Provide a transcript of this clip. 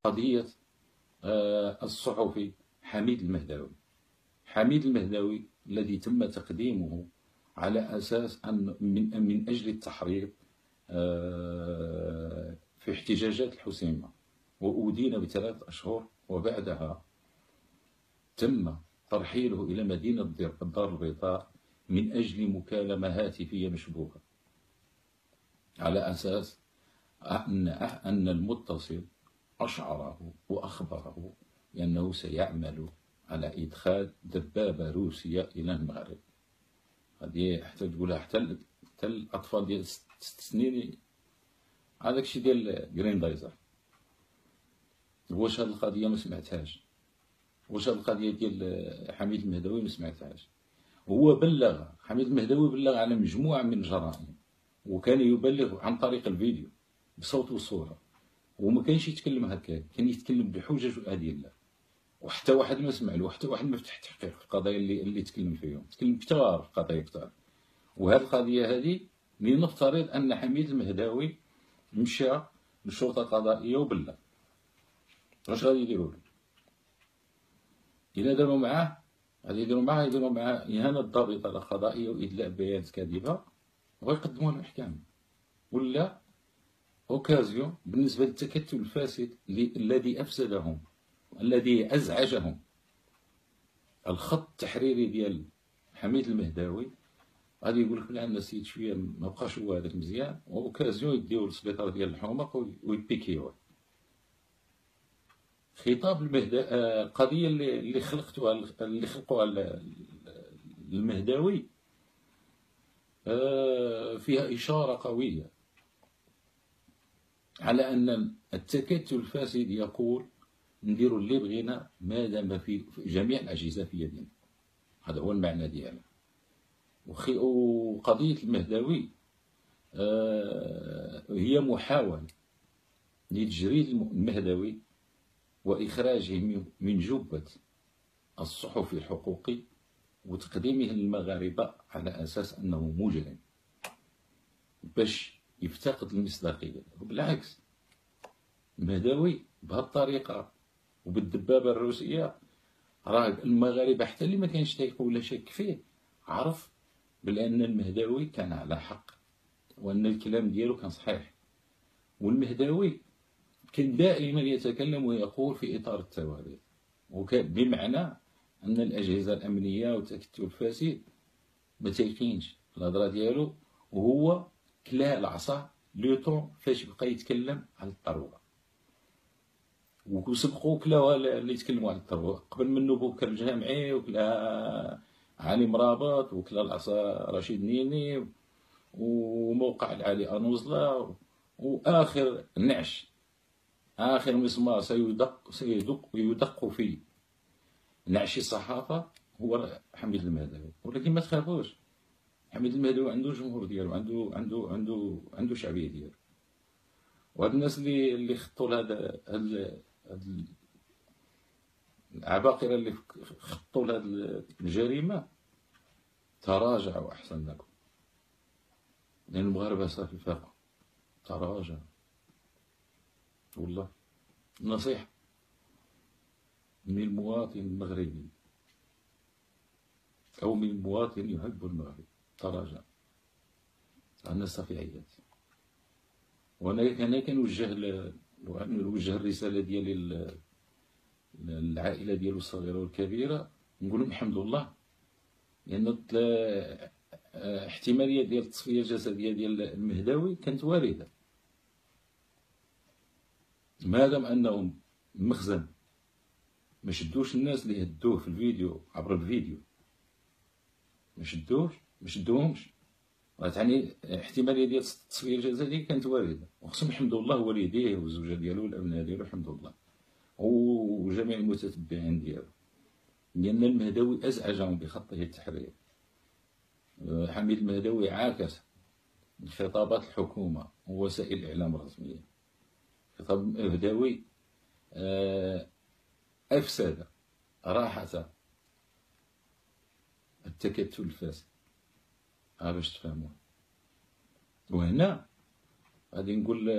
قضية الصحفي حميد المهداوي. حميد المهداوي الذي تم تقديمه على أساس أن من أجل التحريض في احتجاجات الحسيمة، وأدين ب3 أشهر، وبعدها تم ترحيله إلى مدينة الدار البيضاء من أجل مكالمة هاتفية مشبوهة، على أساس أن المتصل أشعره وأخبره بأنه سيعمل على إدخال دبابة روسية إلى المغرب. هذه حتى تقولها حتى الأطفال ديال 6 سنين، هذاك الشيء ديال غريندايزر. واش هاد القضية ما سمعتهاش؟ واش هاد القضية ديال حميد المهداوي ما سمعتهاش؟ هو بلغ، حميد المهداوي بلغ على مجموعة من الجرائم، وكان يبلغ عن طريق الفيديو بصوت وصورة، وما كانش يتكلم هكا، كان يتكلم بحجج وأدلة، وحتى واحد ما سمع له، وحتى واحد ما فتح تحقيق في القضايا اللي تكلم فيهم. تكلم كثار في قضايا كثار. وهذه القضية هذه لنفترض أن حميد المهداوي مشى للشرطة القضائية وبلغ، واش غادي يديروا له؟ إلا داروا معاه غادي يديروا معاه إهانة الضابطة القضائية وإدلاء بيانات كاذبة، ويقدموه للمحكمة. ولا أوكازيون بالنسبة للتكتل الفاسد الذي أفسدهم، الذي أزعجهم. الخط التحريري ديال حميد المهداوي غادي يقول لك لا السيد شويه ما بقاش هو هذاك مزيان، واوكازيون يديوه للسبيطار ديال الحمق ويبيكيوه. خطاب القضيه اللي خلقوها المهداوي فيها إشارة قوية على أن التكتل الفاسد يقول نديروا اللي بغينا ما دام في جميع الأجهزة في يدنا. هذا هو المعنى ديالها. وقضية المهداوي هي محاولة لتجريد المهداوي وإخراجه من جبة الصحفي الحقوقي وتقديمه للمغاربة على أساس أنه مجرم، باش يفتقد المصداقية. وبالعكس المهداوي بهالطريقة وبالدبابة الروسية، راه المغاربة حتى اللي ما كانش تايق ولا شاك فيه عرف بأن المهداوي كان على حق، وأن الكلام ديالو كان صحيح. والمهداوي كان دائما يتكلم ويقول في إطار التواريخ، بمعنى أن الأجهزة الأمنية والتكتل الفاسد ما تايقينش في الهضرة ديالو، وهو كلا العصا لوطون فاش بقى يتكلم على الثروة. وسبقوا كلاو اللي يتكلموا على الثروة قبل منه بوكر الجامعي، وكلا علي مرابط، وكلا العصا رشيد نيني، وموقع العالي أنوزلا، وآخر نعش، آخر مسمار سيدق في نعش الصحافة هو حميد المهداوي. ولكن ما تخافوش، حميد المهداوي عنده جمهور ديالو، عنده شعبية ديالو. وهاد الناس اللي خطوا لهذا العباقرة اللي خطوا لهذه الجريمة تراجعوا أحسن لكم، لأن المغاربة صافي فاقوا، تراجعوا. والله نصيحة من المواطن المغربي أو من المواطن يحب المغرب، تراجع. أنا صافي عيات. وأنا كنوجه الرسالة ديالي للعائلة ديالو الصغيرة والكبيرة، نقول لهم الحمد لله، لأن احتمالية ديال التصفية الجسدية ديال المهداوي كانت واردة، مادام أنهم مخزن ما شدوش الناس اللي هدوه في الفيديو عبر الفيديو، ما شدوهمش، تعني احتماليه ديال التصفيه الجسديه كانت وارده. وخصهم الحمد لله والديه والزوجه ديالو والابناء ديالو الحمد لله، وجميع المتتبعين ديالو، لان المهداوي ازعجهم بخطه التحرير. حميد المهداوي عاكس خطابات الحكومه ووسائل الاعلام الرسميه. خطاب المهداوي افسد راحه التكتل الفاسد، باش تفهموا. وهنا غادي نقول